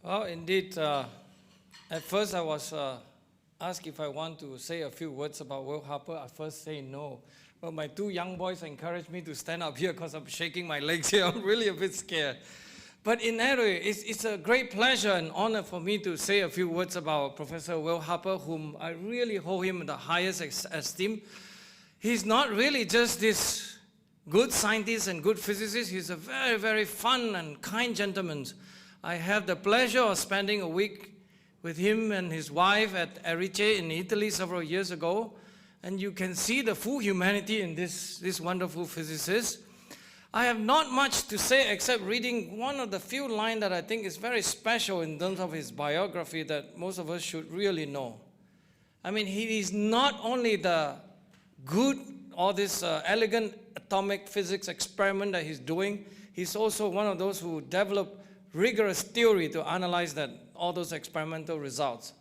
Well, indeed, at first I was asked if I want to say a few words about Will Harper. I first say no. But my two young boys encouraged me to stand up here because I'm shaking my legs here. I'm really a bit scared. But in any way, it's a great pleasure and honor for me to say a few words about Professor Will Harper, whom I really hold him in the highest esteem. He's not really just this good scientist and good physicist. He's a very, very fun and kind gentleman. I have the pleasure of spending a week with him and his wife at Erice in Italy several years ago. And you can see the full humanity in this wonderful physicist. I have not much to say except reading one of the few lines that I think is very special in terms of his biography that most of us should really know. I mean, he is not only the good or this elegant atomic physics experiment that he's doing, he's also one of those who developed rigorous theory to analyze all those experimental results.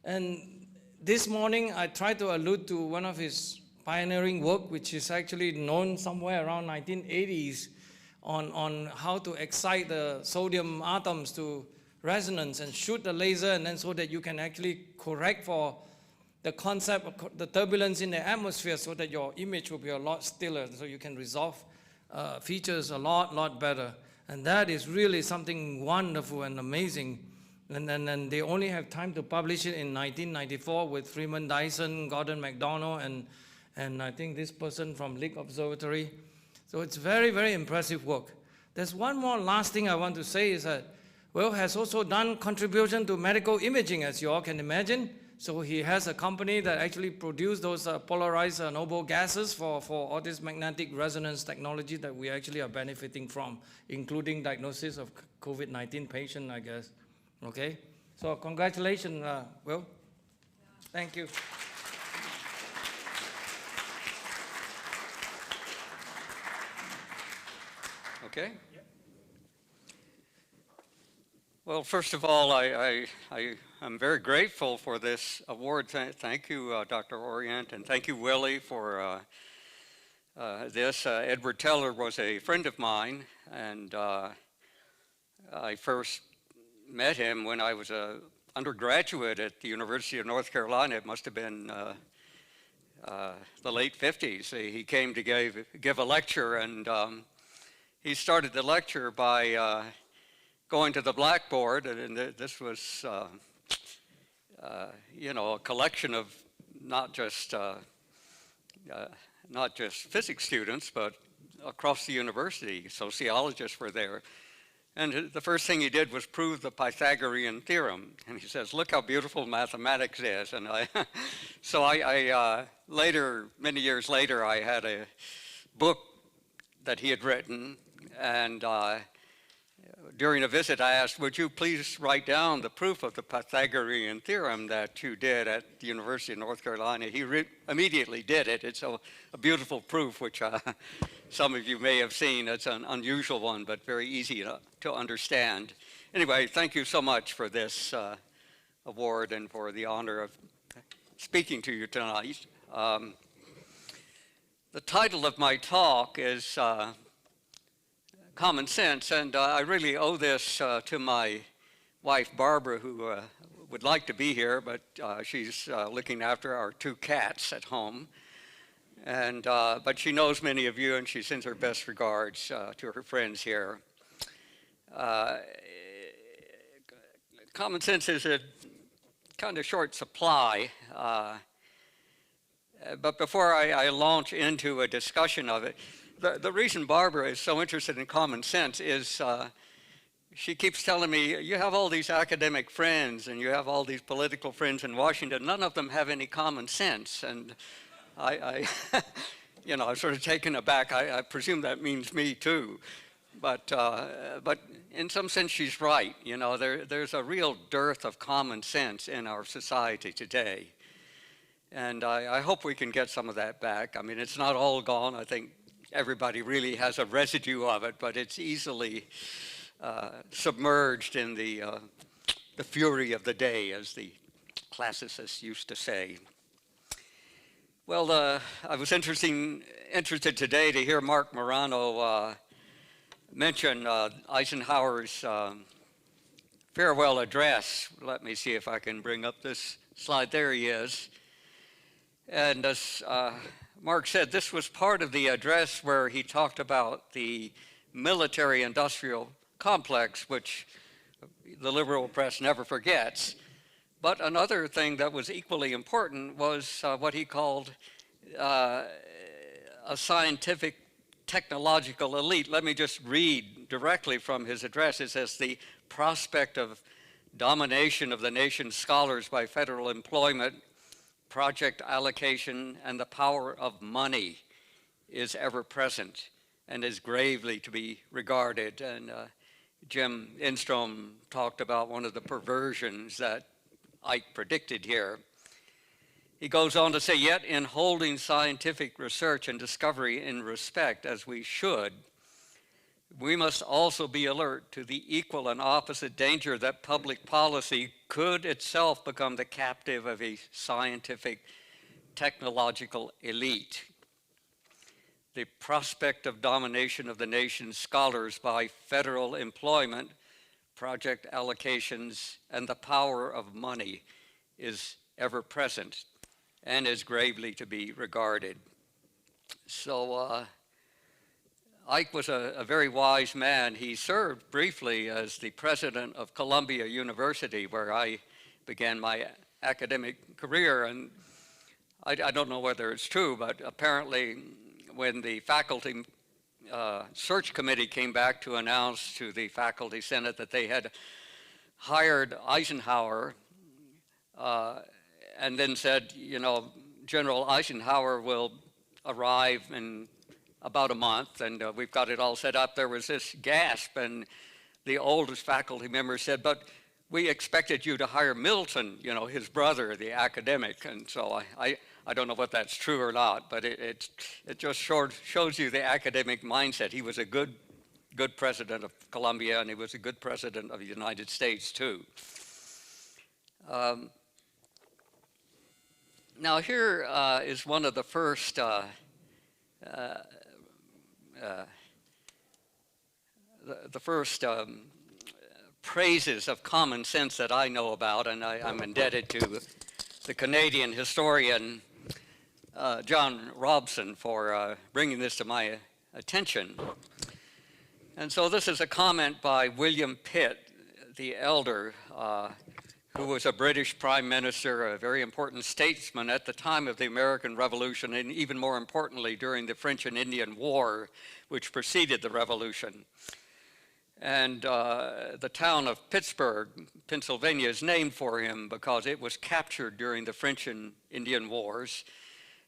And this morning, I tried to allude to one of his pioneering work, which is actually known somewhere around 1980s, on how to excite the sodium atoms to resonance and shoot the laser, and then so that you can actually correct for the concept of the turbulence in the atmosphere so that your image will be a lot stiller, so you can resolve features a lot better. And that is really something wonderful and amazing. And they only have time to publish it in 1994 with Freeman Dyson, Gordon MacDonald, and I think this person from Lick Observatory. So it's very, very impressive work. There's one more last thing I want to say is that Will has also done contribution to medical imaging, as you all can imagine. So he has a company that actually produces those polarized noble gases for all this magnetic resonance technology that we actually are benefiting from, including diagnosis of COVID-19 patient, I guess. Okay? So congratulations, Will. Thank you. Okay. Well, first of all, I am very grateful for this award. Thank you, Dr. Orient, and thank you, Willie, for this. Edward Teller was a friend of mine, and I first met him when I was an undergraduate at the University of North Carolina. It must have been the late 50s. He came to give a lecture, and he started the lecture by going to the blackboard, and this was, a collection of not just physics students, but across the university. Sociologists were there. And the first thing he did was prove the Pythagorean theorem. And he says, look how beautiful mathematics is. And later, many years later, I had a book that he had written, and during a visit, I asked, would you please write down the proof of the Pythagorean theorem that you did at the University of North Carolina? He immediately did it. It's a beautiful proof, which some of you may have seen. It's an unusual one, but very easy to understand. Anyway, thank you so much for this award and for the honor of speaking to you tonight. The title of my talk is Common Sense, and I really owe this to my wife Barbara, who would like to be here, but she's looking after our two cats at home. And but she knows many of you, and she sends her best regards to her friends here. Common sense is a kind of short supply, but before I launch into a discussion of it, the reason Barbara is so interested in common sense is she keeps telling me, you have all these academic friends and you have all these political friends in Washington, none of them have any common sense. And I I'm sort of taken aback. I presume that means me too. But in some sense she's right. There's a real dearth of common sense in our society today. And I hope we can get some of that back. I mean, it's not all gone. I think everybody really has a residue of it, but it's easily submerged in the fury of the day, as the classicists used to say. Well, I was interested today to hear Mark Morano mention Eisenhower's farewell address. Let me see if I can bring up this slide. There he is. And as Mark said, this was part of the address where he talked about the military-industrial complex, which the liberal press never forgets. But another thing that was equally important was what he called a scientific technological elite. Let me just read directly from his address. It says, the prospect of domination of the nation's scholars by federal employment, project allocation, and the power of money is ever present and is gravely to be regarded. And Jim Instrom talked about one of the perversions that Ike predicted here. He goes on to say, yet in holding scientific research and discovery in respect, as we should, we must also be alert to the equal and opposite danger that public policy could itself become the captive of a scientific technological elite. The prospect of domination of the nation's scholars by federal employment, project allocations, and the power of money is ever present and is gravely to be regarded. So Ike was a very wise man. He served briefly as the president of Columbia University, where I began my academic career. And I don't know whether it's true, but apparently when the faculty search committee came back to announce to the faculty senate that they had hired Eisenhower and then said, you know, General Eisenhower will arrive in about a month, and we've got it all set up. There was this gasp, and the oldest faculty member said, but we expected you to hire Milton, you know, his brother, the academic. And so I don't know what that's true or not, but it just shows you the academic mindset. He was a good president of Columbia, and he was a good president of the United States, too. Now here is one of the first praises of common sense that I know about, and I'm indebted to the Canadian historian John Robson for bringing this to my attention. And so this is a comment by William Pitt, the elder, who was a British prime minister, a very important statesman at the time of the American Revolution, and even more importantly, during the French and Indian War, which preceded the Revolution. And the town of Pittsburgh, Pennsylvania, is named for him because it was captured during the French and Indian Wars.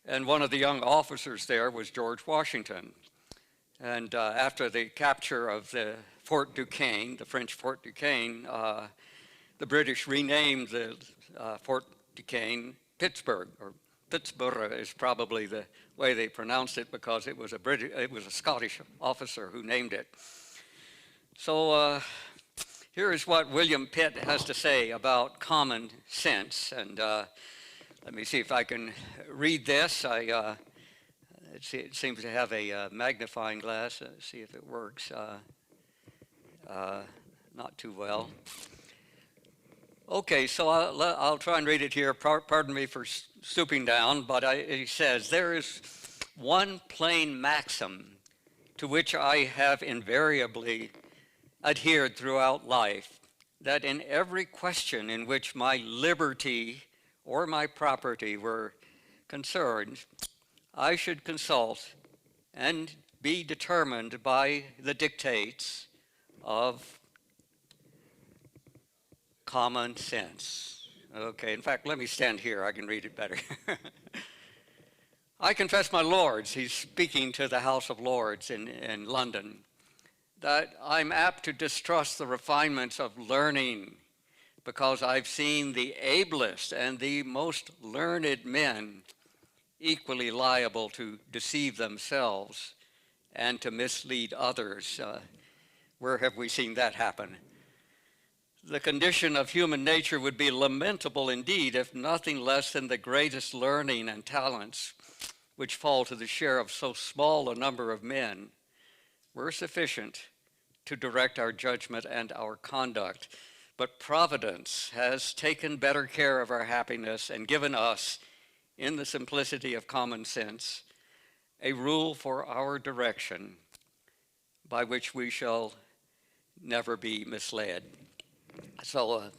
And one of the young officers there was George Washington. And after the capture of the Fort Duquesne, the French Fort Duquesne, the British renamed the Fort Duquesne Pittsburgh, or Pittsburgh is probably the way they pronounced it because it was a Scottish officer who named it. So here is what William Pitt has to say about common sense. And let me see if I can read this. It seems to have a magnifying glass. Let's see if it works. Not too well. Okay, so I'll try and read it here. Pardon me for stooping down, but he says, there is one plain maxim to which I have invariably adhered throughout life, that in every question in which my liberty or my property were concerned, I should consult and be determined by the dictates of common sense. Okay, in fact, let me stand here. I can read it better. I confess, my lords, he's speaking to the House of Lords in London, that I'm apt to distrust the refinements of learning because I've seen the ablest and the most learned men equally liable to deceive themselves and to mislead others. Where have we seen that happen? The condition of human nature would be lamentable indeed if nothing less than the greatest learning and talents, which fall to the share of so small a number of men, were sufficient to direct our judgment and our conduct. but Providence has taken better care of our happiness and given us, in the simplicity of common sense, a rule for our direction by which we shall never be misled. So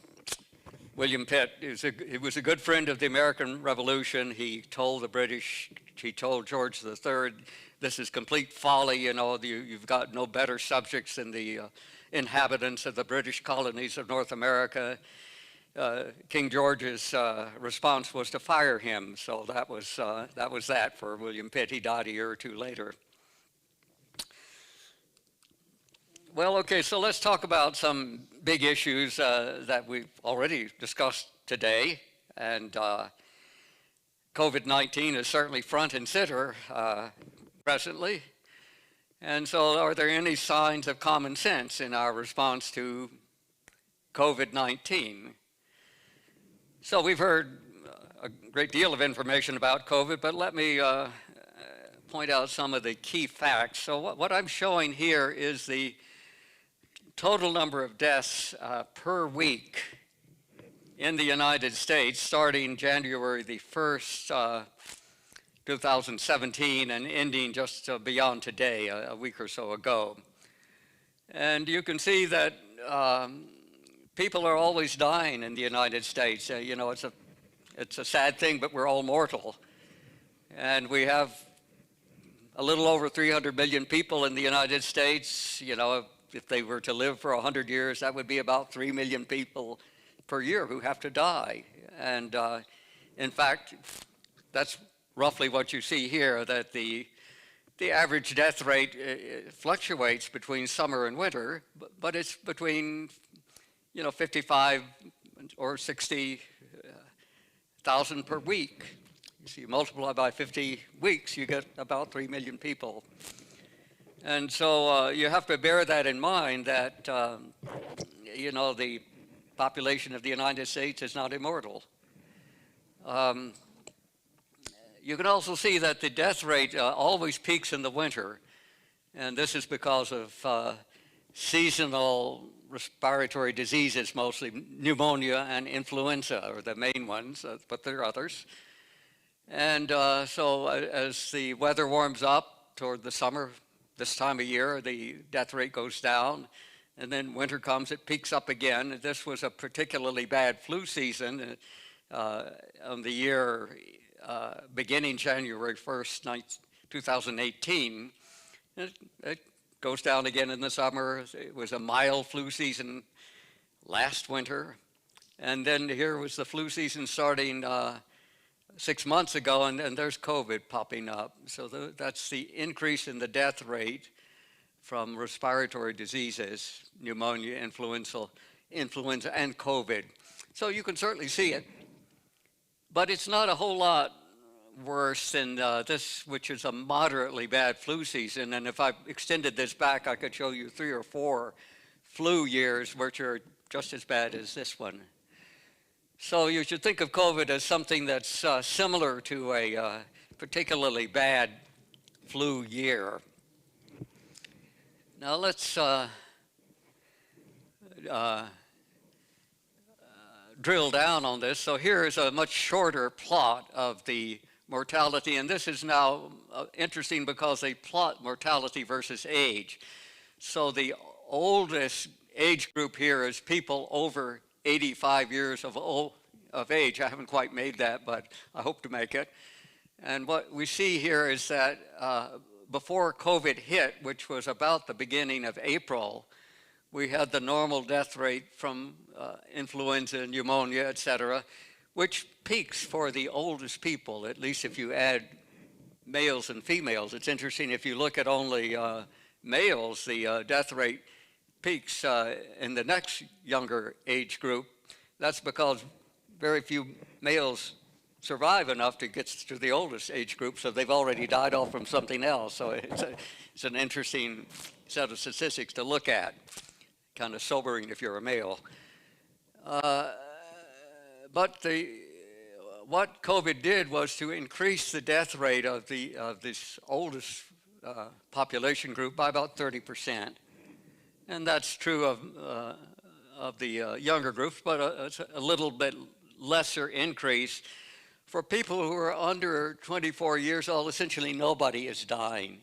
William Pitt, he was a good friend of the American Revolution. He told the British, he told George III, this is complete folly, you've got no better subjects than the inhabitants of the British colonies of North America. King George's response was to fire him, so that was that for William Pitt. He died a year or two later. Well, okay, so let's talk about some big issues that we've already discussed today, and COVID-19 is certainly front and center presently. And so are there any signs of common sense in our response to COVID-19? So we've heard a great deal of information about COVID, but let me point out some of the key facts. So what I'm showing here is the total number of deaths per week in the United States starting January the 1st, 2017 and ending just beyond today, a week or so ago. And you can see that people are always dying in the United States. It's a sad thing, but we're all mortal. And we have a little over 300 million people in the United States. If they were to live for 100 years, that would be about 3 million people per year who have to die. And in fact, that's roughly what you see here, that the average death rate fluctuates between summer and winter, but it's between 55 or 60,000 per week. So you multiply by 50 weeks, you get about 3 million people. And so you have to bear that in mind, that, the population of the United States is not immortal. You can also see that the death rate always peaks in the winter. And this is because of seasonal respiratory diseases, mostly pneumonia and influenza are the main ones, but there are others. And so as the weather warms up toward the summer, this time of year, the death rate goes down, and then winter comes, it peaks up again. This was a particularly bad flu season on the year beginning January 1st, 2018. It goes down again in the summer. It was a mild flu season last winter. And then here was the flu season starting 6 months ago, and there's COVID popping up. So that's the increase in the death rate from respiratory diseases, pneumonia, influenza, and COVID. So you can certainly see it, but it's not a whole lot worse than this, which is a moderately bad flu season. And if I extended this back, I could show you 3 or 4 flu years which are just as bad as this one. So you should think of COVID as something that's similar to a particularly bad flu year. Now let's drill down on this. So here is a much shorter plot of the mortality, and this is now interesting because they plot mortality versus age. So the oldest age group here is people over 85 years of age. I haven't quite made that, but I hope to make it. And what we see here is that before COVID hit, which was about the beginning of April, we had the normal death rate from influenza, pneumonia, et cetera, which peaks for the oldest people, at least if you add males and females. It's interesting, if you look at only males, the death rate peaks in the next younger age group. That's because very few males survive enough to get to the oldest age group, so they've already died off from something else. So it's an interesting set of statistics to look at, kind of sobering if you're a male. But what COVID did was to increase the death rate of this oldest population group by about 30%. And that's true of of the younger groups, but it's a little bit lesser increase. For people who are under 24 years old, essentially nobody is dying.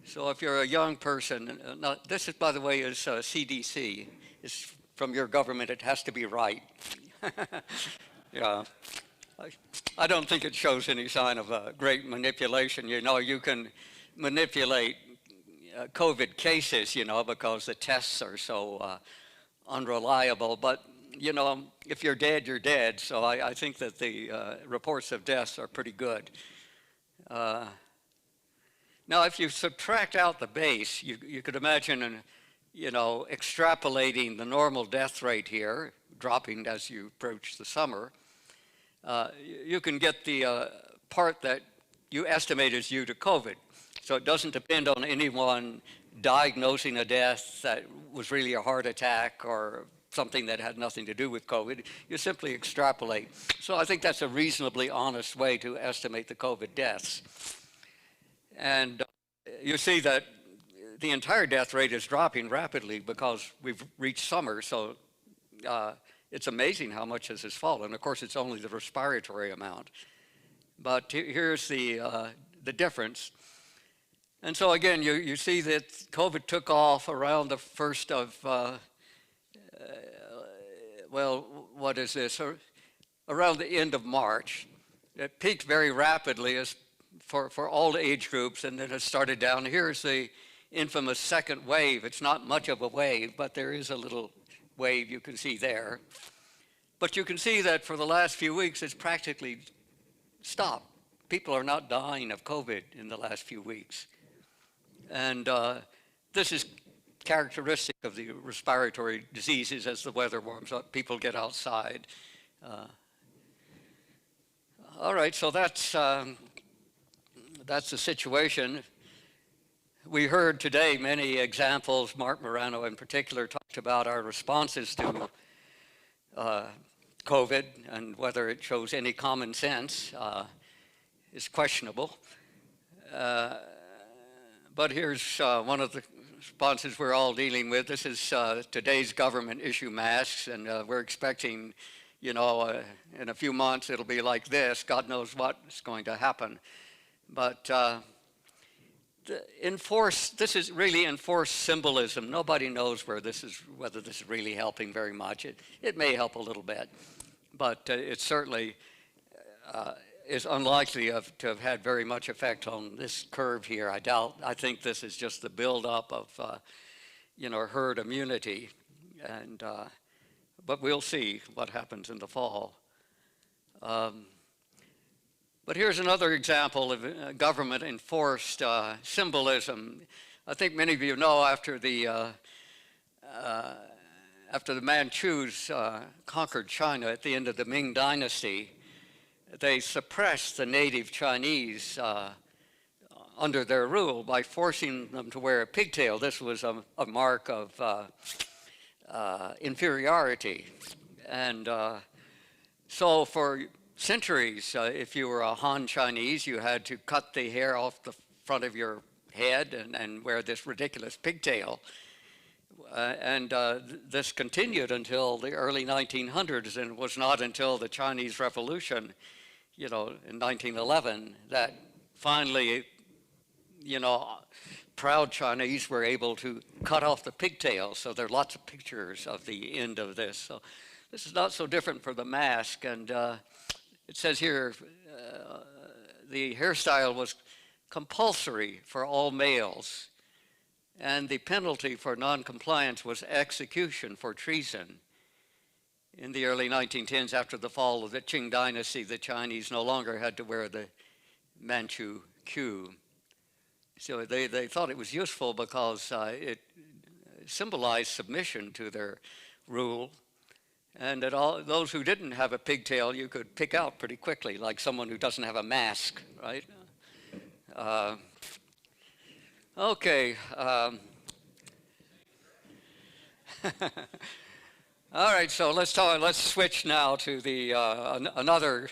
So if you're a young person, this is, by the way, is CDC. It's from your government. It has to be right. Yeah. I don't think it shows any sign of great manipulation. You know, you can manipulate COVID cases, you know, because the tests are so unreliable. But, you know, if you're dead, you're dead. So I think that the reports of deaths are pretty good. Now, if you subtract out the base, you could imagine, you know, extrapolating the normal death rate here, dropping as you approach the summer. You can get the part that you estimate is due to COVID. So it doesn't depend on anyone diagnosing a death that was really a heart attack or something that had nothing to do with COVID. You simply extrapolate. So I think that's a reasonably honest way to estimate the COVID deaths. And you see that the entire death rate is dropping rapidly because we've reached summer. So it's amazing how much this has fallen. Of course, it's only the respiratory amount. But here's the difference. And so again, you see that COVID took off around the first of, well, what is this? Around the end of March. It peaked very rapidly as for all the age groups, and then it started down. Here's the infamous second wave. It's not much of a wave, but there is a little wave you can see there. But you can see that for the last few weeks, it's practically stopped. People are not dying of COVID in the last few weeks. And this is characteristic of the respiratory diseases as the weather warms up. People get outside. All right, so that's the situation. We heard today many examples. Mark Morano in particular talked about our responses to COVID, and whether it shows any common sense is questionable. But here's one of the responses we're all dealing with. This is today's government issue masks, and we're expecting, you know, in a few months it'll be like this. God knows what's going to happen. But this is really enforced symbolism. Nobody knows whether this is really helping very much. It may help a little bit, but it certainly is unlikely to have had very much effect on this curve here. I think this is just the buildup of, you know, herd immunity, and but we'll see what happens in the fall. But here's another example of government-enforced symbolism. I think many of you know after the Manchus conquered China at the end of the Ming Dynasty, they suppressed the native Chinese under their rule by forcing them to wear a pigtail. This was a mark of inferiority. And so for centuries, if you were a Han Chinese, you had to cut the hair off the front of your head and wear this ridiculous pigtail. This continued until the early 1900s, and it was not until the Chinese Revolution, you know, in 1911, that finally, you know, proud Chinese were able to cut off the pigtail. So there are lots of pictures of the end of this. So this is not so different for the mask. And it says here, the hairstyle was compulsory for all males, and the penalty for non-compliance was execution for treason. In the early 1910s, after the fall of the Qing dynasty, the Chinese no longer had to wear the Manchu queue. So they thought it was useful because it symbolized submission to their rule. And that all those who didn't have a pigtail, you could pick out pretty quickly, like someone who doesn't have a mask, right? Okay. All right, so let's switch now to the another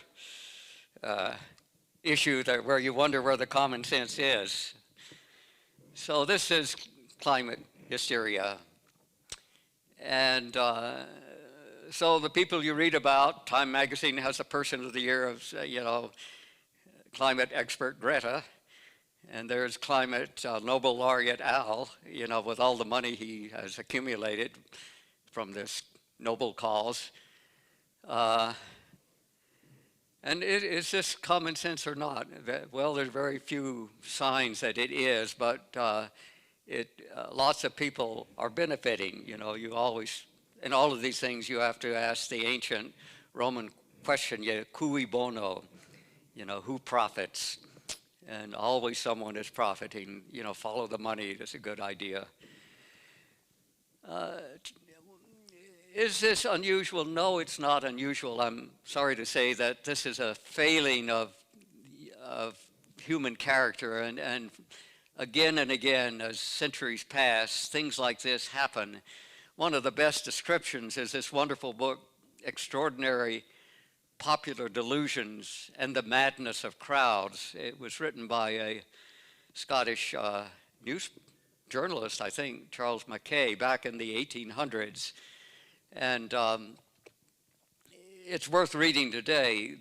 issue where you wonder where the common sense is. So this is climate hysteria. And so the people you read about, Time Magazine has a Person of the Year of, climate expert Greta, and there's climate Nobel laureate Al, with all the money he has accumulated from this noble cause. And is this common sense or not? Well, there's very few signs that it is, but lots of people are benefiting. You always, in all of these things, you have to ask the ancient Roman question, cui bono, who profits? And always someone is profiting. Follow the money, that's a good idea. Is this unusual? No, it's not unusual. I'm sorry to say that this is a failing of human character, and again and again, as centuries pass, things like this happen. One of the best descriptions is this wonderful book, Extraordinary Popular Delusions and the Madness of Crowds. It was written by a Scottish news journalist, I think, Charles Mackay, back in the 1800s. And it's worth reading today.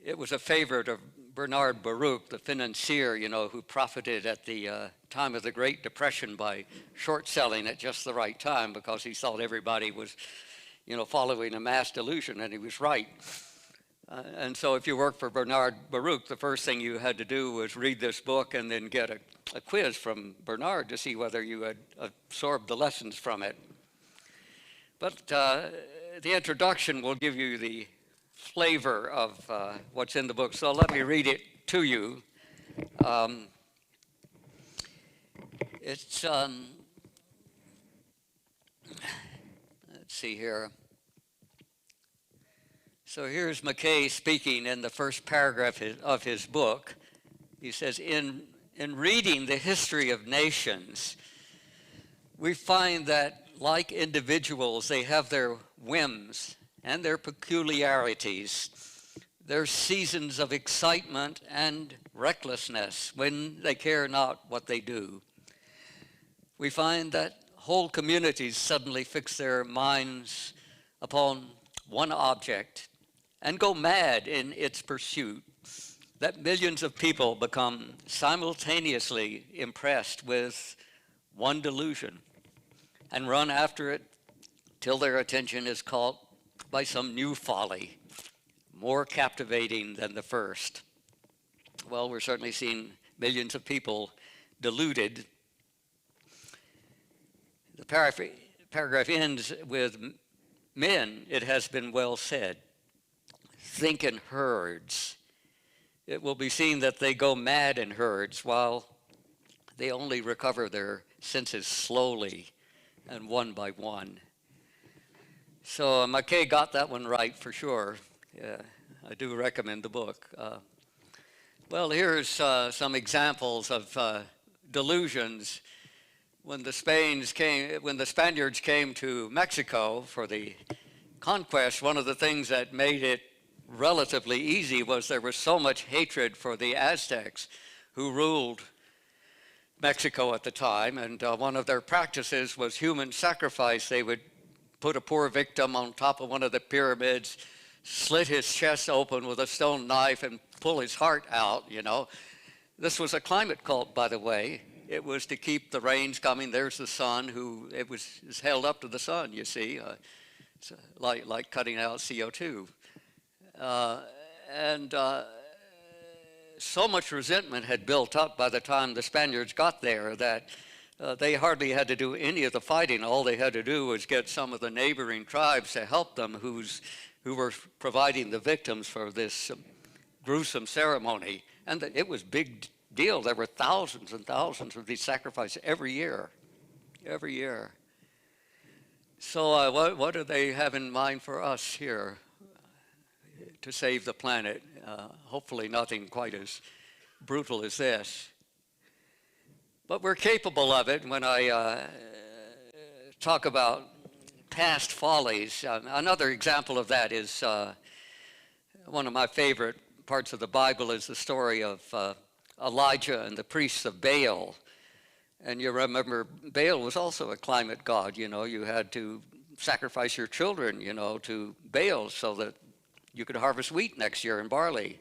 It was a favorite of Bernard Baruch, the financier, who profited at the time of the Great Depression by short selling at just the right time because he thought everybody was, following a mass delusion, and he was right. And so if you work for Bernard Baruch, the first thing you had to do was read this book and then get a quiz from Bernard to see whether you had absorbed the lessons from it. But the introduction will give you the flavor of what's in the book, so let me read it to you. It's, let's see here. So here's Mackay speaking in the first paragraph of his book. He says, in reading the history of nations, we find that like individuals, they have their whims and their peculiarities, their seasons of excitement and recklessness when they care not what they do. We find that whole communities suddenly fix their minds upon one object and go mad in its pursuit, that millions of people become simultaneously impressed with one delusion and run after it till their attention is caught by some new folly, more captivating than the first. Well, we're certainly seeing millions of people deluded. The paragraph ends with, men, it has been well said, think in herds. It will be seen that they go mad in herds while they only recover their senses slowly and one by one. So Mackay got that one right for sure. Yeah, I do recommend the book. Well, here's some examples of delusions. When the Spaniards came to Mexico for the conquest, one of the things that made it relatively easy was there was so much hatred for the Aztecs who ruled Mexico at the time, and one of their practices was human sacrifice. They would put a poor victim on top of one of the pyramids, slit his chest open with a stone knife and pull his heart out, This was a climate cult, by the way. It was to keep the rains coming. There's the sun, it was held up to the sun, you see. It's like cutting out CO2. So much resentment had built up by the time the Spaniards got there that they hardly had to do any of the fighting. All they had to do was get some of the neighboring tribes to help them who were providing the victims for this gruesome ceremony. And it was a big deal. There were thousands and thousands of these sacrifices every year. So what do they have in mind for us here to save the planet? Hopefully nothing quite as brutal as this. But we're capable of it. When I talk about past follies, another example of that is one of my favorite parts of the Bible is the story of Elijah and the priests of Baal. And you remember Baal was also a climate god. You had to sacrifice your children, to Baal so that you could harvest wheat next year and barley.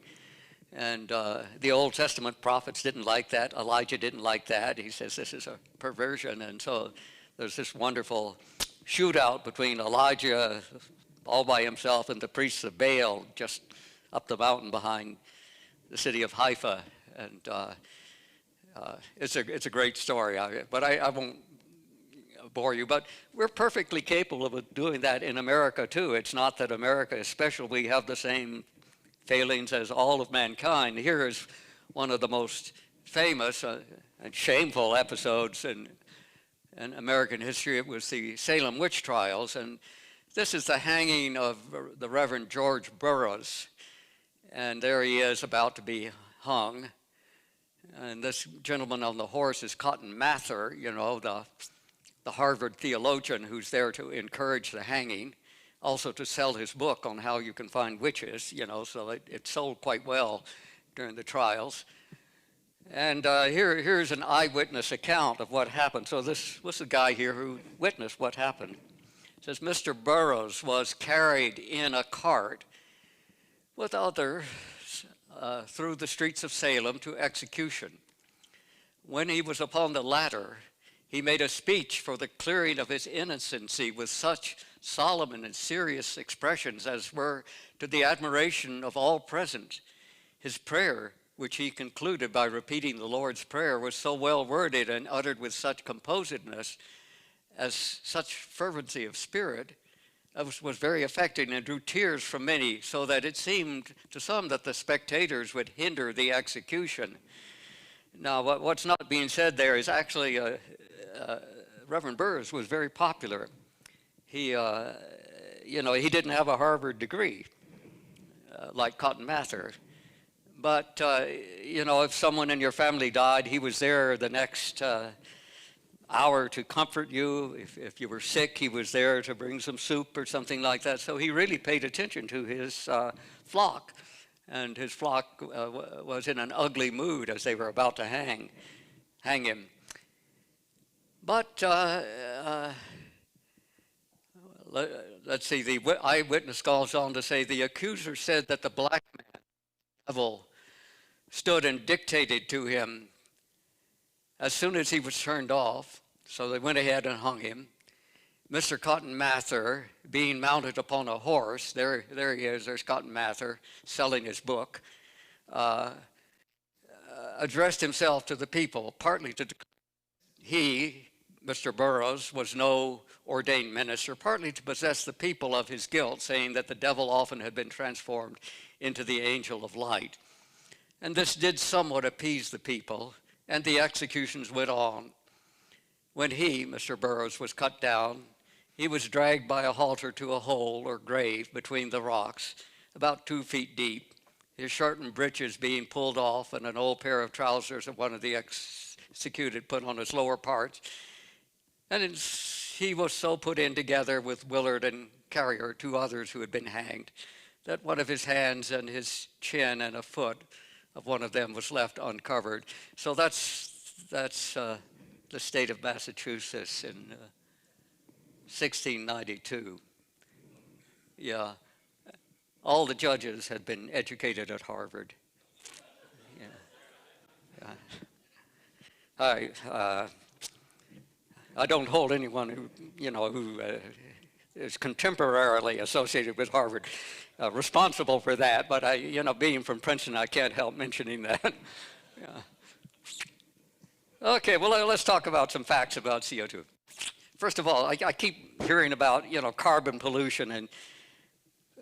And the Old Testament prophets didn't like that. Elijah didn't like that. He says this is a perversion. And so there's this wonderful shootout between Elijah all by himself and the priests of Baal just up the mountain behind the city of Haifa. And it's a great story, but I won't bore you. But we're perfectly capable of doing that in America too. It's not that America is special. We have the same failings as all of mankind. Here is one of the most famous and shameful episodes in American history. It was the Salem witch trials, and this is the hanging of the Reverend George Burroughs, and there he is about to be hung. And this gentleman on the horse is Cotton Mather, the Harvard theologian who's there to encourage the hanging, also to sell his book on how you can find witches, so it sold quite well during the trials. And here's an eyewitness account of what happened. So this was the guy here who witnessed what happened. It says, Mr. Burroughs was carried in a cart with others through the streets of Salem to execution. When he was upon the ladder, he made a speech for the clearing of his innocency with such solemn and serious expressions as were to the admiration of all present. His prayer, which he concluded by repeating the Lord's Prayer, was so well worded and uttered with such composedness, as such fervency of spirit, was very affecting and drew tears from many, so that it seemed to some that the spectators would hinder the execution. Now, what's not being said there is actually Reverend Burroughs was very popular. He didn't have a Harvard degree like Cotton Mather, but if someone in your family died, he was there the next hour to comfort you. If you were sick, he was there to bring some soup or something like that. So he really paid attention to his flock, and his flock was in an ugly mood as they were about to hang him. But let's see, the eyewitness goes on to say, the accuser said that the black man, devil, stood and dictated to him as soon as he was turned off. So they went ahead and hung him. Mr. Cotton Mather, being mounted upon a horse, there he is, there's Cotton Mather selling his book, addressed himself to the people, partly to he, Mr. Burroughs, was no ordained minister, partly to possess the people of his guilt, saying that the devil often had been transformed into the angel of light. And this did somewhat appease the people, and the executions went on. When he, Mr. Burroughs, was cut down, he was dragged by a halter to a hole or grave between the rocks, about 2 feet deep, his shortened breeches being pulled off and an old pair of trousers of one of the executed put on his lower parts. And he was so put in together with Willard and Carrier, 2 others who had been hanged, that one of his hands and his chin and a foot of one of them was left uncovered. So that's the state of Massachusetts in 1692. Yeah, all the judges had been educated at Harvard. Yeah. I don't hold anyone who is contemporarily associated with Harvard responsible for that, but being from Princeton, I can't help mentioning that. Yeah. Okay, well, let's talk about some facts about CO2. First of all, I keep hearing about, carbon pollution, and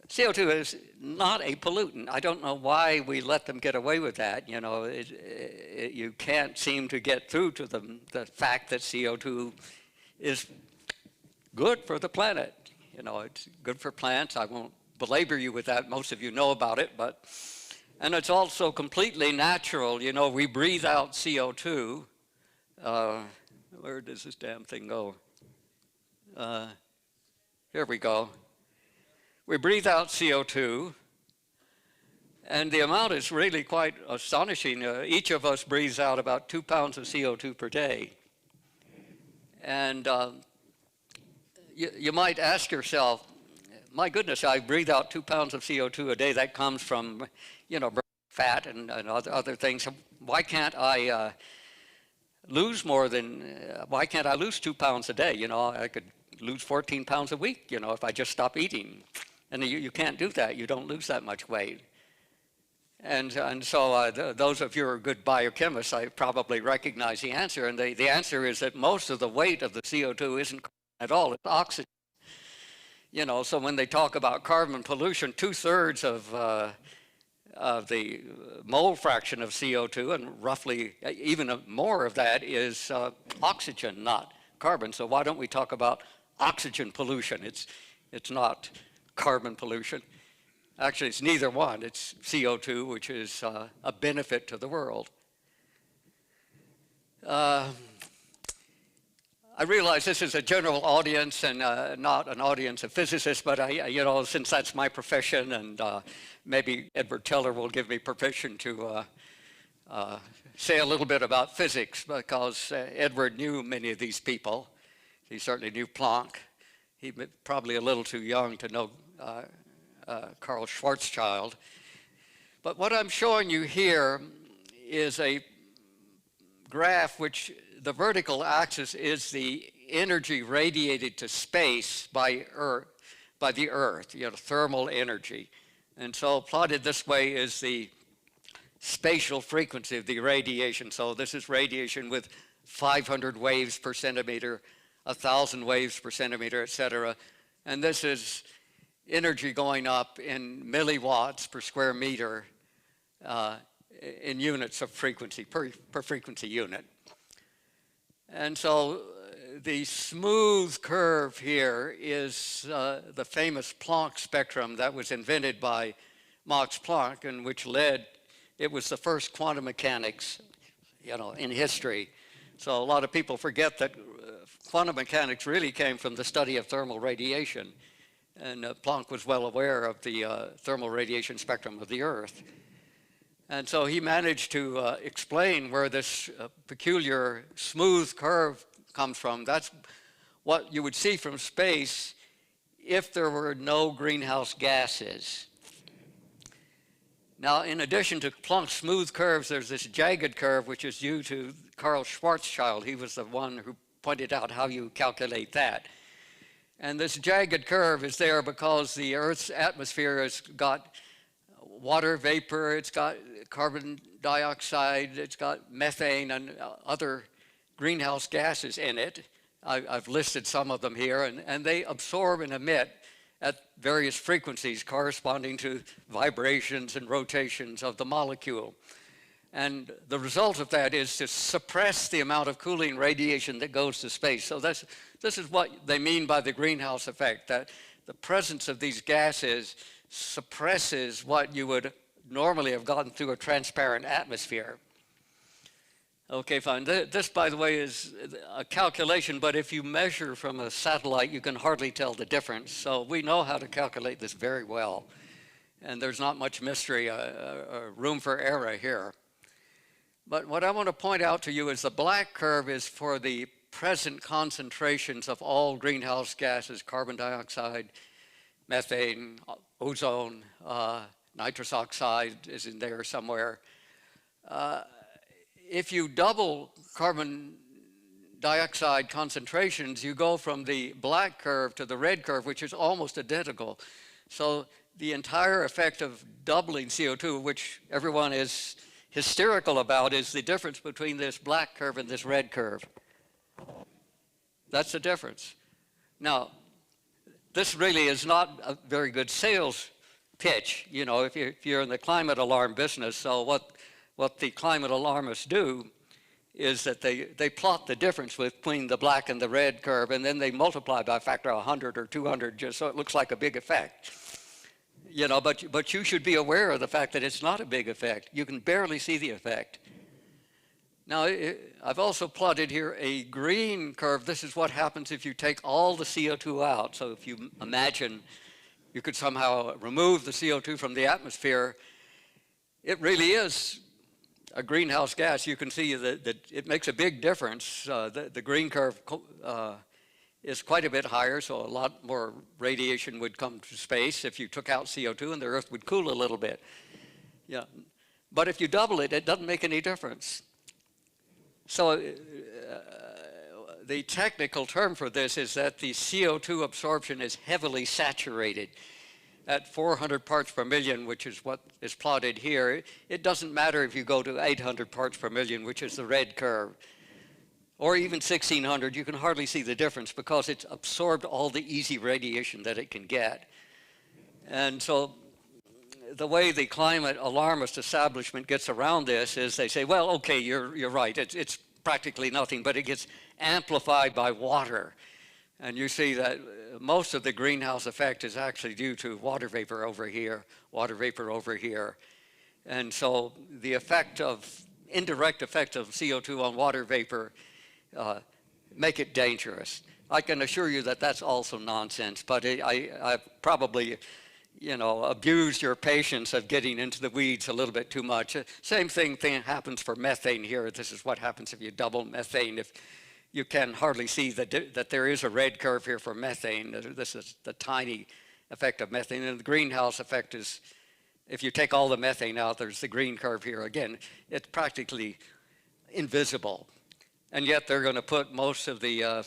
CO2 is not a pollutant. I don't know why we let them get away with that. You can't seem to get through to them the fact that CO2 is good for the planet. It's good for plants. I won't belabor you with that. Most of you know about it, and it's also completely natural. We breathe out CO2. Where does this damn thing go? Here we go. We breathe out CO2, and the amount is really quite astonishing. Each of us breathes out about 2 pounds of CO2 per day. And you might ask yourself, my goodness, I breathe out 2 pounds of CO2 a day. That comes from, fat and other things. Why can't I lose more than, why can't I lose 2 pounds a day? I could lose 14 pounds a week, if I just stop eating. And you can't do that. You don't lose that much weight. And so those of you who are good biochemists, I probably recognize the answer. And the answer is that most of the weight of the CO2 isn't carbon at all, it's oxygen. So when they talk about carbon pollution, 2/3 of the mole fraction of CO2, and roughly even more of that is oxygen, not carbon. So why don't we talk about oxygen pollution? It's not carbon pollution. Actually, it's neither one. It's CO2, which is a benefit to the world. I realize this is a general audience and not an audience of physicists, but since that's my profession, and maybe Edward Teller will give me permission to say a little bit about physics, because Edward knew many of these people. He certainly knew Planck. He was probably a little too young to know Karl Schwarzschild. But what I'm showing you here is a graph which the vertical axis is the energy radiated to space by the Earth, thermal energy. And so plotted this way is the spatial frequency of the radiation. So this is radiation with 500 waves per centimeter, 1,000 waves per centimeter, etc. And this is energy going up in milliwatts per square meter in units of frequency, per frequency unit. And so the smooth curve here is the famous Planck spectrum that was invented by Max Planck, and which it was the first quantum mechanics, in history. So a lot of people forget that quantum mechanics really came from the study of thermal radiation. And Planck was well aware of the thermal radiation spectrum of the Earth. And so he managed to explain where this peculiar smooth curve comes from. That's what you would see from space if there were no greenhouse gases. Now, in addition to Planck's smooth curves, there's this jagged curve, which is due to Karl Schwarzschild. He was the one who pointed out how you calculate that. And this jagged curve is there because the Earth's atmosphere has got water vapor, it's got carbon dioxide, it's got methane and other greenhouse gases in it. I've listed some of them here, and they absorb and emit at various frequencies corresponding to vibrations and rotations of the molecule. And the result of that is to suppress the amount of cooling radiation that goes to space. So this is what they mean by the greenhouse effect, that the presence of these gases suppresses what you would normally have gotten through a transparent atmosphere. Okay, fine. This, by the way, is a calculation, but if you measure from a satellite, you can hardly tell the difference. So we know how to calculate this very well. And there's not much mystery, room for error here. But what I want to point out to you is the black curve is for the present concentrations of all greenhouse gases, carbon dioxide, methane, ozone, nitrous oxide is in there somewhere. If you double carbon dioxide concentrations, you go from the black curve to the red curve, which is almost identical. So the entire effect of doubling CO2, which everyone is hysterical about, is the difference between this black curve and this red curve. That's the difference. Now, this really is not a very good sales pitch, if you're in the climate alarm business. So what the climate alarmists do is that they plot the difference between the black and the red curve, and then they multiply by a factor of 100 or 200 just so it looks like a big effect. But you should be aware of the fact that it's not a big effect. You can barely see the effect. Now, I've also plotted here a green curve. This is what happens if you take all the CO2 out. So if you imagine you could somehow remove the CO2 from the atmosphere, it really is a greenhouse gas, you can see that it makes a big difference. The green curve is quite a bit higher, so a lot more radiation would come to space if you took out CO2, and the Earth would cool a little bit. Yeah, but if you double it, it doesn't make any difference. So the technical term for this is that the CO2 absorption is heavily saturated at 400 parts per million, which is what is plotted here. It doesn't matter if you go to 800 parts per million, which is the red curve, or even 1600, you can hardly see the difference because it's absorbed all the easy radiation that it can get. And so the way the climate alarmist establishment gets around this is they say, well, okay, you're right, it's practically nothing, but it gets amplified by water. And you see that most of the greenhouse effect is actually due to water vapor over here, water vapor over here. And so the indirect effect of CO2 on water vapor make it dangerous. I can assure you that that's also nonsense, but I've probably, abused your patience of getting into the weeds a little bit too much. Same thing happens for methane here. This is what happens if you double methane. If you can hardly see that there is a red curve here for methane. This is the tiny effect of methane. And the greenhouse effect is, if you take all the methane out, there's the green curve here. Again, it's practically invisible. And yet they're going to put most of the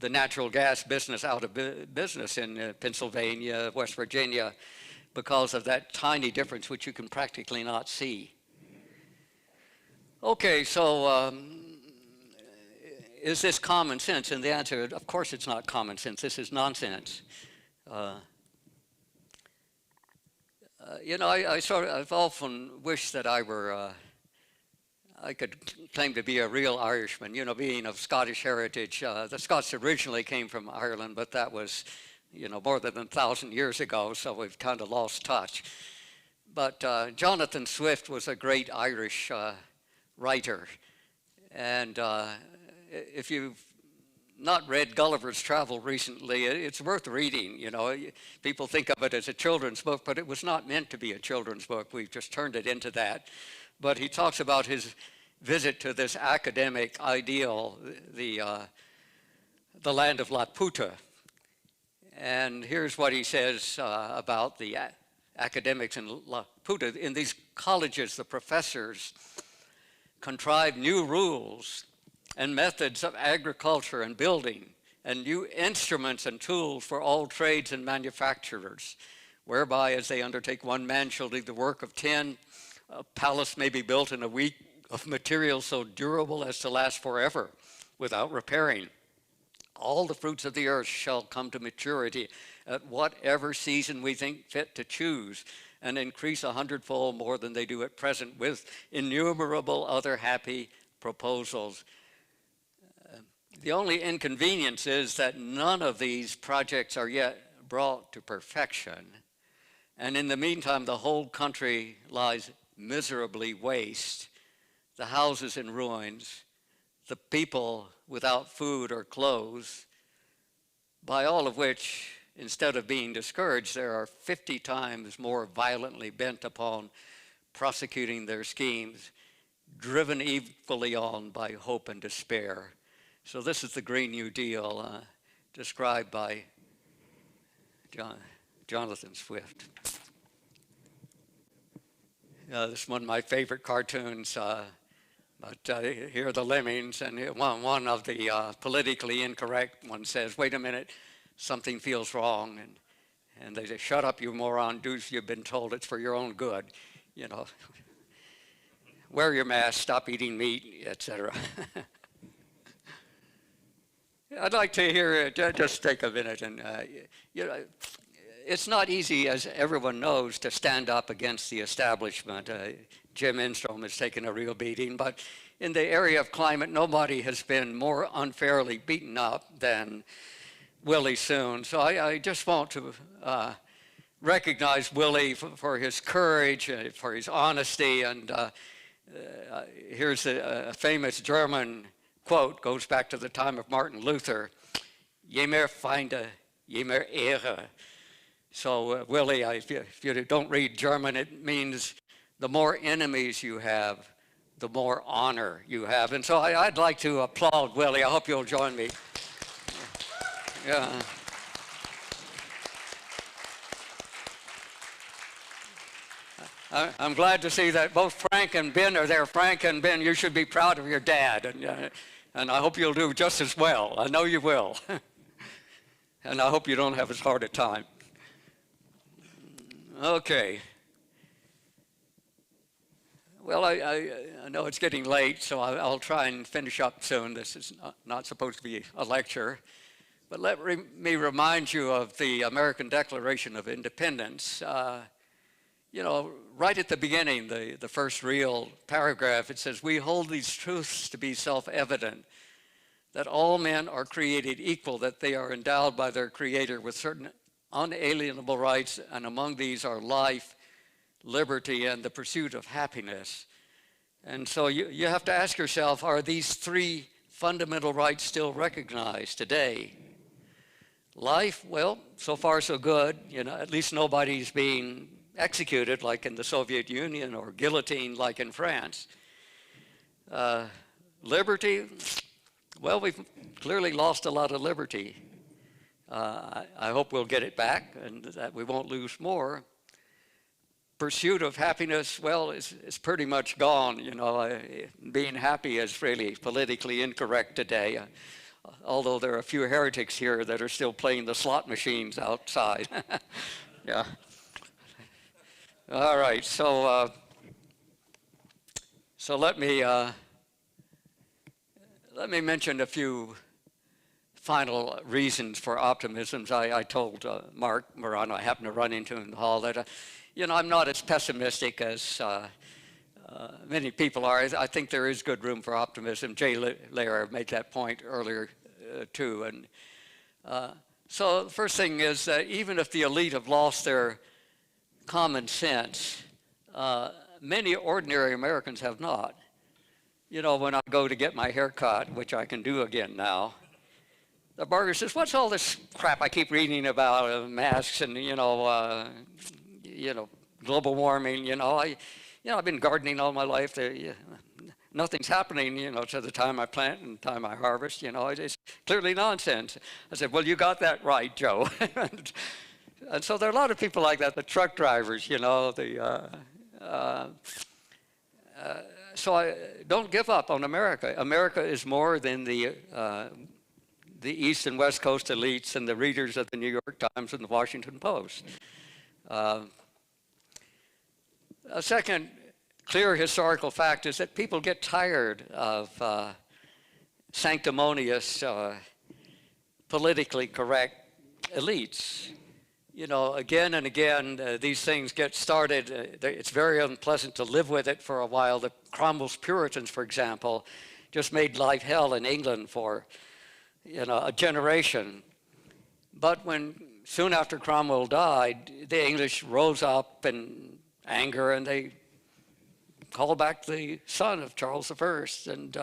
natural gas business out of business in Pennsylvania, West Virginia, because of that tiny difference, which you can practically not see. Okay, so is this common sense? And the answer, of course it's not common sense. This is nonsense. I've often wished that I could claim to be a real Irishman, being of Scottish heritage. The Scots originally came from Ireland, but that was, more than 1,000 years ago, so we've kind of lost touch. But Jonathan Swift was a great Irish writer. And if you've not read Gulliver's Travel recently, it's worth reading. People think of it as a children's book, but it was not meant to be a children's book. We've just turned it into that. But he talks about his visit to this academic ideal, the land of Laputa. And here's what he says about the academics in Laputa. In these colleges, the professors contrive new rules and methods of agriculture and building, and new instruments and tools for all trades and manufacturers, whereby as they undertake, one man shall do the work of 10. A palace may be built in a week of materials so durable as to last forever without repairing. All the fruits of the earth shall come to maturity at whatever season we think fit to choose, and increase 100-fold more than they do at present, with innumerable other happy proposals. The only inconvenience is that none of these projects are yet brought to perfection. And in the meantime, the whole country lies miserably waste, the houses in ruins, the people without food or clothes, by all of which, instead of being discouraged, there are 50 times more violently bent upon prosecuting their schemes, driven equally on by hope and despair. So this is the Green New Deal described by Jonathan Swift. This is one of my favorite cartoons, but here are the lemmings, and one of the politically incorrect ones says, wait a minute, something feels wrong, and they say, shut up, you moron, deuce, you've been told it's for your own good, wear your mask, stop eating meat, etc. I'd like to hear, just take a minute, and it's not easy, as everyone knows, to stand up against the establishment. Jim Instrom has taken a real beating, but in the area of climate, nobody has been more unfairly beaten up than Willie Soon. So I just want to recognize Willie for his courage, for his honesty, and here's a famous German quote, goes back to the time of Martin Luther, Je mehr Feinde, je mehr Ehre. So Willie, if you don't read German, it means the more enemies you have, the more honor you have. And so I'd like to applaud Willie. I hope you'll join me. Yeah. I'm glad to see that both Frank and Ben are there. Frank and Ben, you should be proud of your dad, and I hope you'll do just as well. I know you will. And I hope you don't have as hard a time. Okay. Well, I know it's getting late, so I'll try and finish up soon. This is not supposed to be a lecture. But let me remind you of the American Declaration of Independence. You know, right at the beginning, the first real paragraph, it says, "We hold these truths to be self-evident, that all men are created equal, that they are endowed by their Creator with certain unalienable rights, and among these are life, liberty, and the pursuit of happiness." And so you have to ask yourself, are these three fundamental rights still recognized today? Life, well, so far so good. You know, at least nobody's being executed like in the Soviet Union or guillotined like in France. Liberty, well, we've clearly lost a lot of liberty. I hope we'll get it back and that we won't lose more. Pursuit of happiness, well, it's pretty much gone. You know, being happy is really politically incorrect today. Although there are a few heretics here that are still playing the slot machines outside. Yeah. All right, so let me mention a few final reasons for optimism. I told Mark Morano, I happened to run into him in the hall, that you know, I'm not as pessimistic as many people are. I think there is good room for optimism. Jay Lehrer made that point earlier too. And so the first thing is that even if the elite have lost their common sense, many ordinary Americans have not. You know, when I go to get my hair cut, which I can do again now, the barber says, "What's all this crap I keep reading about masks and global warming? I've been gardening all my life. Nothing's happening, to the time I plant and the time I harvest. It's clearly nonsense." I said, "Well, you got that right, Joe." And so there are a lot of people like that, the truck drivers, so I don't give up on America. America is more than the East and West Coast elites and the readers of the New York Times and the Washington Post. A second clear historical fact is that people get tired of sanctimonious, politically correct elites. Again and again, these things get started. It's very unpleasant to live with it for a while. The Cromwell's Puritans, for example, just made life hell in England for, a generation. But soon after Cromwell died, the English rose up in anger and they called back the son of Charles I. And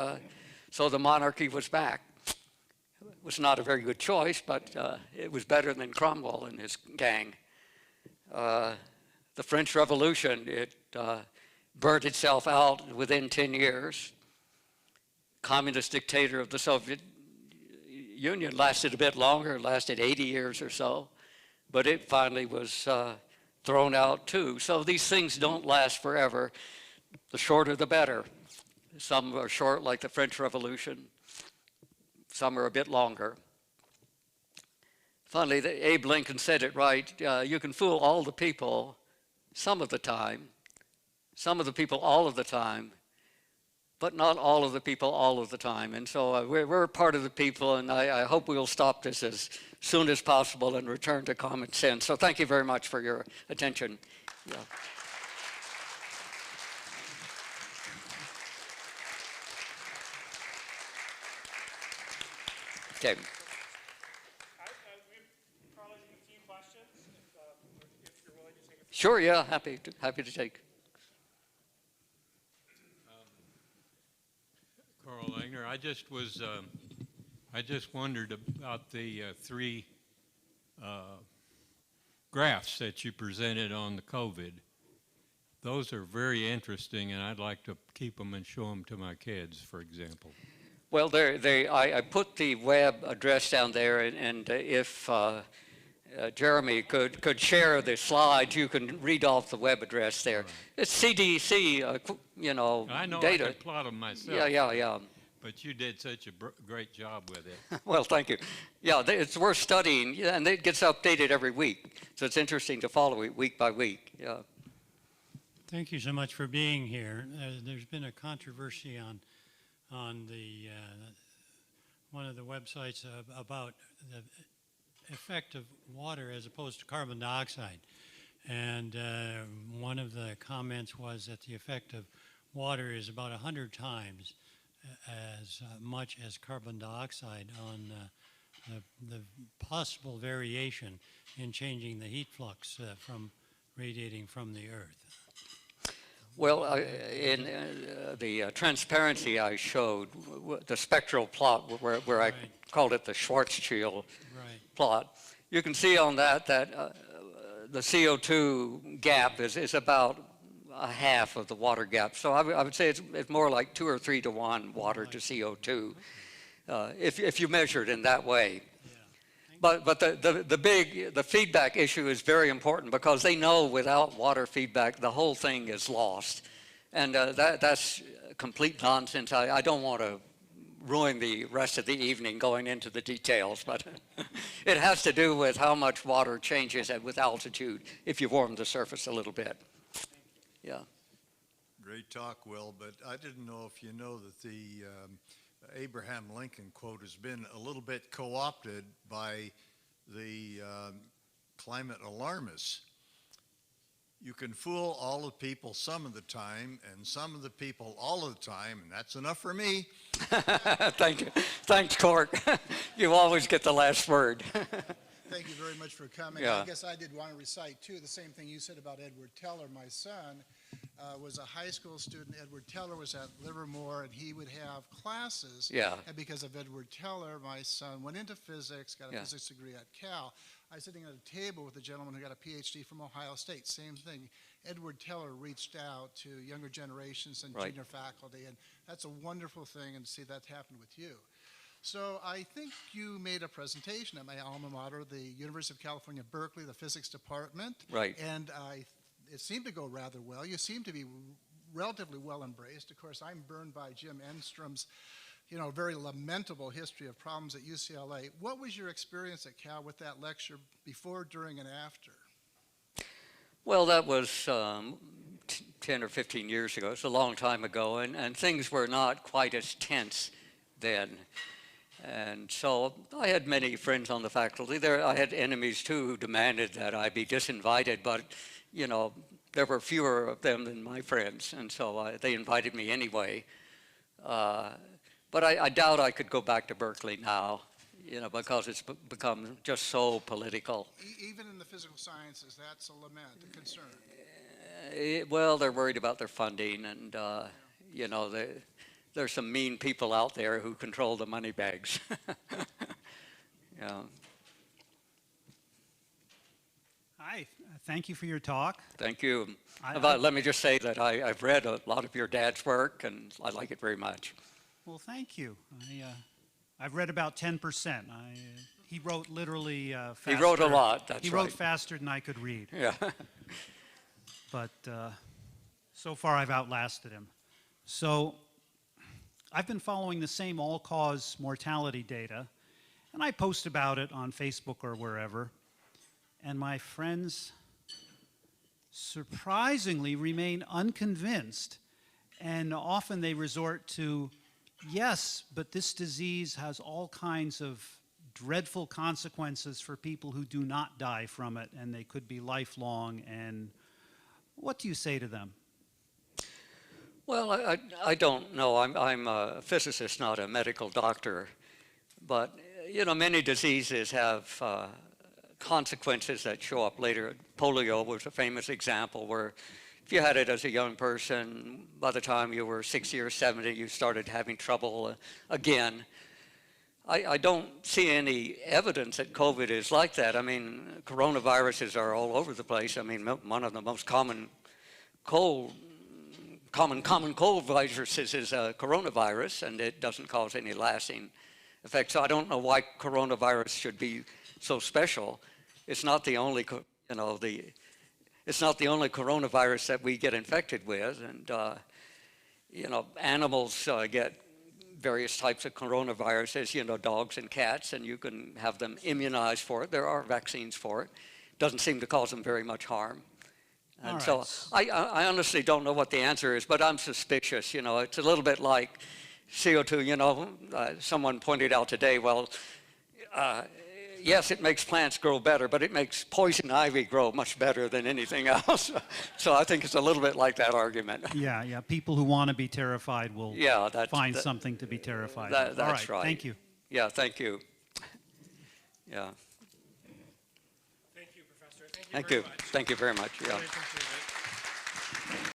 so the monarchy was back. It was not a very good choice, but it was better than Cromwell and his gang. The French Revolution, it burnt itself out within 10 years. Communist dictator of the Soviet Union lasted a bit longer, lasted 80 years or so, but it finally was thrown out too. So these things don't last forever. The shorter the better. Some are short, like the French Revolution. Some are a bit longer. Finally, Abe Lincoln said it right. You can fool all the people some of the time, some of the people all of the time, but not all of the people all of the time. And so we're part of the people, and I hope we'll stop this as soon as possible and return to common sense. So thank you very much for your attention. Yeah. Okay. Sure, yeah, happy to take. Carl Langner, I just wondered about the three graphs that you presented on the COVID. those are very interesting, and I'd like to keep them and show them to my kids, for example. Well, I put the web address down there, and if Jeremy could share the slides, you can read off the web address there. Right. It's CDC, I know data. I could plot them myself. Yeah. But you did such a great job with it. Well, thank you. Yeah, it's worth studying, and it gets updated every week. So it's interesting to follow it week by week. Yeah. Thank you so much for being here. There's been a controversy on the one of the websites about the effect of water as opposed to carbon dioxide. And one of the comments was that the effect of water is about 100 times as much as carbon dioxide on the possible variation in changing the heat flux from radiating from the Earth. Well, in the transparency I showed, the spectral plot where Right. I called it the Schwarzschild Right. plot, you can see on that the CO2 gap is about a half of the water gap. So I would say it's more like 2 or 3 to 1 water to CO2 if you measure it in that way. But the feedback issue is very important because they know without water feedback the whole thing is lost, and that's complete nonsense. I don't want to ruin the rest of the evening going into the details, but it has to do with how much water changes with altitude if you warm the surface a little bit. Yeah. Great talk, Will, but I didn't know if you know that the Abraham Lincoln quote has been a little bit co-opted by the climate alarmists. You can fool all the people some of the time and some of the people all of the time, and that's enough for me. Thank you. Thanks, Cork. You always get the last word. Thank you very much for coming. Yeah. I guess I did want to recite, too, the same thing you said about Edward Teller. My son was a high school student. Edward Teller was at Livermore, and he would have classes. Yeah. And because of Edward Teller, my son went into physics, got a Yeah. physics degree at Cal. I was sitting at a table with a gentleman who got a Ph.D. from Ohio State. Same thing. Edward Teller reached out to younger generations and Right. junior faculty, and that's a wonderful thing, and to see that happen with you. So I think you made a presentation at my alma mater, the University of California, Berkeley, the physics department. Right. And it seemed to go rather well. You seem to be relatively well embraced. Of course, I'm burned by Jim Enstrom's, very lamentable history of problems at UCLA. What was your experience at Cal with that lecture before, during, and after? Well, that was 10 or 15 years ago. It's a long time ago, and things were not quite as tense then. And so I had many friends on the faculty. I had enemies, too, who demanded that I be disinvited, but, there were fewer of them than my friends, and so they invited me anyway. But I doubt I could go back to Berkeley now, because it's become just so political. Even in the physical sciences, that's a lament, a concern. Well, they're worried about their funding, and, there's some mean people out there who control the money bags. Yeah. Hi, thank you for your talk. Thank you. I- Let me just say that I've read a lot of your dad's work, and I like it very much. Well, thank you. I've read about 10%. He wrote literally faster. He wrote a lot, that's He right. wrote faster than I could read. Yeah. But so far I've outlasted him. So I've been following the same all-cause mortality data, and I post about it on Facebook or wherever, and my friends surprisingly remain unconvinced, and often they resort to, yes, but this disease has all kinds of dreadful consequences for people who do not die from it, and they could be lifelong, and what do you say to them? Well, I don't know. I'm a physicist, not a medical doctor. But, many diseases have consequences that show up later. Polio was a famous example where if you had it as a young person, by the time you were 60 or 70, you started having trouble again. I don't see any evidence that COVID is like that. I mean, coronaviruses are all over the place. I mean, one of the most common common cold virus is a coronavirus, and it doesn't cause any lasting effects. So I don't know why coronavirus should be so special. It's not the only, it's not the only coronavirus that we get infected with, and animals get various types of coronaviruses, dogs and cats, and you can have them immunized for it. There are vaccines for it. Doesn't seem to cause them very much harm. And so I honestly don't know what the answer is, but I'm suspicious. It's a little bit like CO2. Someone pointed out today, well, yes, it makes plants grow better, but it makes poison ivy grow much better than anything else. So I think it's a little bit like that argument. Yeah. People who want to be terrified will find something to be terrified of. That's right. Thank you. Yeah, thank you. Yeah. Thank you, Professor. Thank you. Thank you very much. Yeah. Very